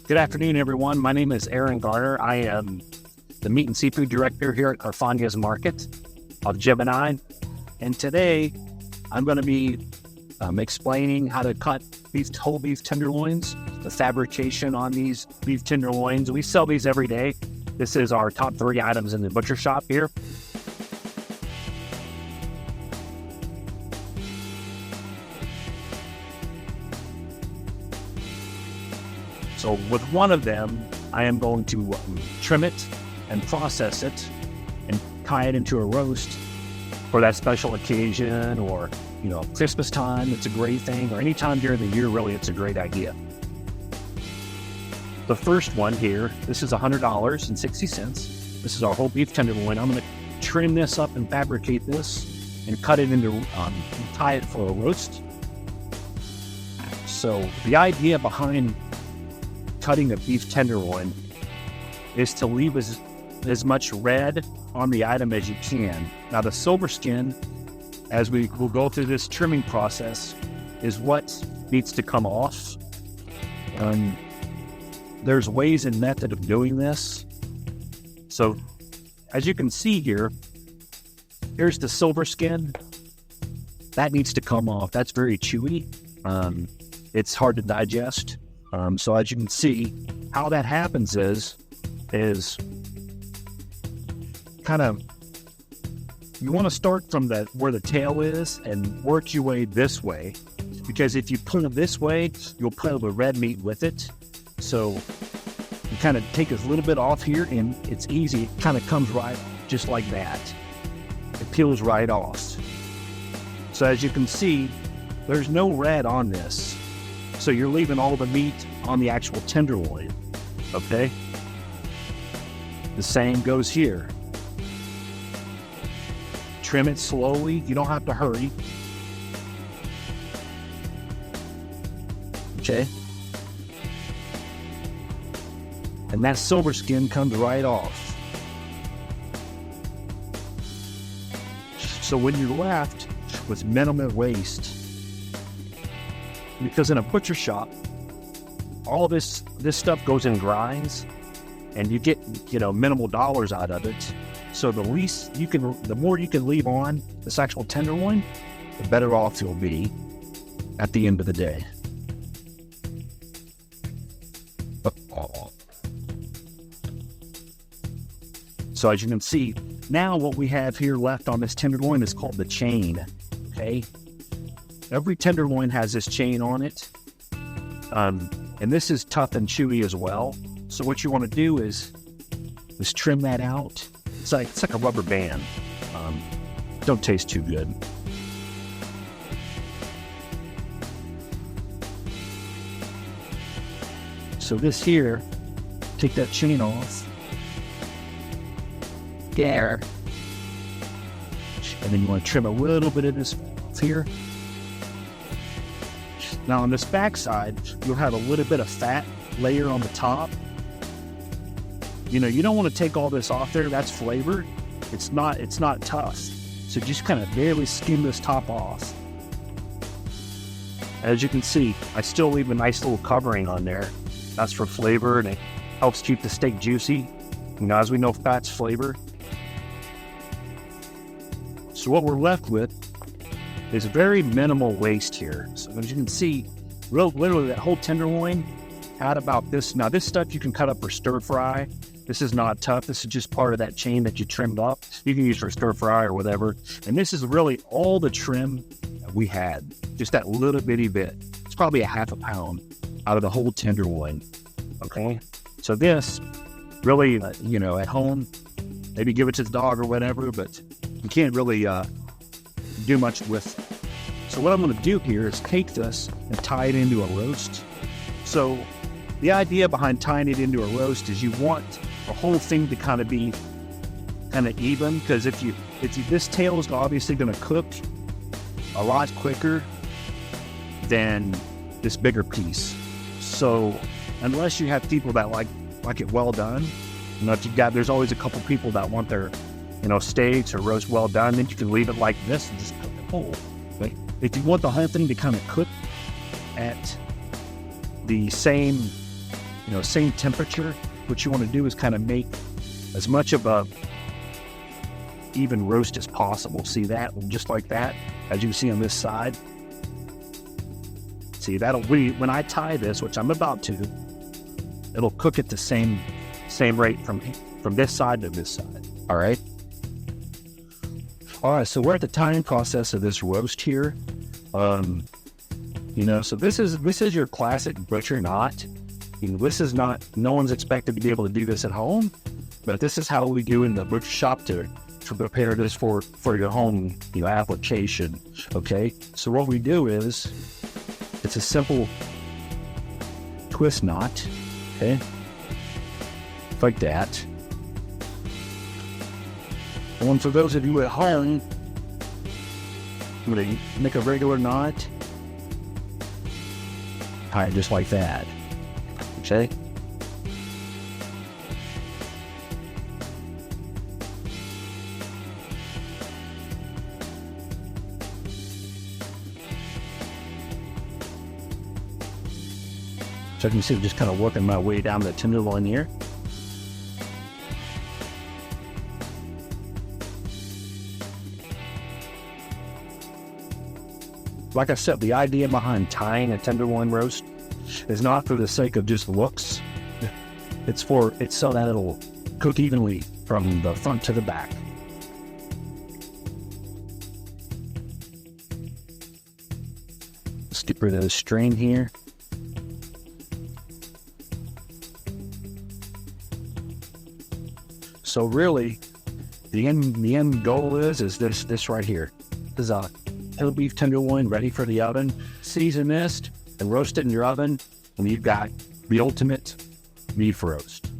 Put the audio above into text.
Good afternoon, everyone. My name is Aaron Garner. I am the Meat and Seafood Director here at Carfagna's Market of Gemini. And today, I'm going to be explaining how to cut whole beef tenderloins, the fabrication on these beef tenderloins. We sell these every day. This is our top 3 items in the butcher shop here. So with one of them, I am going to trim it and process it and tie it into a roast for that special occasion, or, Christmas time. It's a great thing, or any time during the year, really, it's a great idea. The first one here, this is $100.60. This is our whole beef tenderloin. I'm going to trim this up and fabricate this and cut it into, tie it for a roast. So the idea behind cutting a beef tenderloin is to leave as much red on the item as you can. Now the silver skin, as we will go through this trimming process, is what needs to come off. There's ways and method of doing this. So as you can see here, here's the silver skin. That needs to come off. That's very chewy. It's hard to digest. So as you can see, how that happens is kind of, you want to start from where the tail is and work your way this way, because if you pull it this way, you'll pull the red meat with it. So you kind of take a little bit off here, and it's easy. It kind of comes right just like that. It peels right off. So as you can see, there's no red on this. So you're leaving all the meat on the actual tenderloin, okay? The same goes here. Trim it slowly. You don't have to hurry. Okay? And that silver skin comes right off. So when you're left with minimal waste, because in a butcher shop, all this stuff goes in grinds, and you get minimal dollars out of it. So the more you can leave on this actual tenderloin, the better off you'll be at the end of the day. So as you can see, now what we have here left on this tenderloin is called the chain. Okay. Every tenderloin has this chain on it, and this is tough and chewy as well. So what you want to do is trim that out. It's like a rubber band. Don't taste too good. So this here, take that chain off. There. And then you want to trim a little bit of this off here. Now on this back side, you'll have a little bit of fat layer on the top. You don't want to take all this off there. That's flavor. It's not tough. So just kind of barely skim this top off. As you can see, I still leave a nice little covering on there. That's for flavor, and it helps keep the steak juicy. As we know, fat's flavor. So what we're left with is very minimal waste here. So as you can see, literally that whole tenderloin had about this. Now this stuff you can cut up for stir fry. This is not tough. This is just part of that chain that you trimmed up. You can use for stir fry or whatever. And this is really all the trim that we had. Just that little bitty bit. It's probably a half a pound out of the whole tenderloin. Okay? So this really, at home, maybe give it to the dog or whatever, but you can't really do much with it. So what I'm going to do here is take this and tie it into a roast. So the idea behind tying it into a roast is you want the whole thing to kind of be even, because if this tail is obviously going to cook a lot quicker than this bigger piece. So unless you have people that like it well done, there's always a couple people that want their steaks or roast well done, then you can leave it like this and just cook it whole. Right? If you want the whole thing to kind of cook at the same same temperature. What you want to do is kind of make as much of a even roast as possible. See that? Just like that, as you can see on this side. See, when I tie this, which I'm about to, it'll cook at the same rate from this side to this side. All right. All right. So we're at the tying process of this roast here. So this is your classic butcher knot. This is not. No one's expected to be able to do this at home, but this is how we do in the butcher shop to prepare this for your home application. Okay. So what we do is, it's a simple twist knot. Okay. Like that. And for those of you at home, I'm going to make a regular knot. Tie it just like that. Okay? So you can see I'm just kind of working my way down the tenderloin here. Like I said, the idea behind tying a tenderloin roast is not for the sake of just looks. It's so that it'll cook evenly from the front to the back. Let's get rid of the strain here. So really, the end goal is this right here. This is a whole beef tenderloin ready for the oven. Season this and roast it in your oven, and you've got the ultimate beef roast.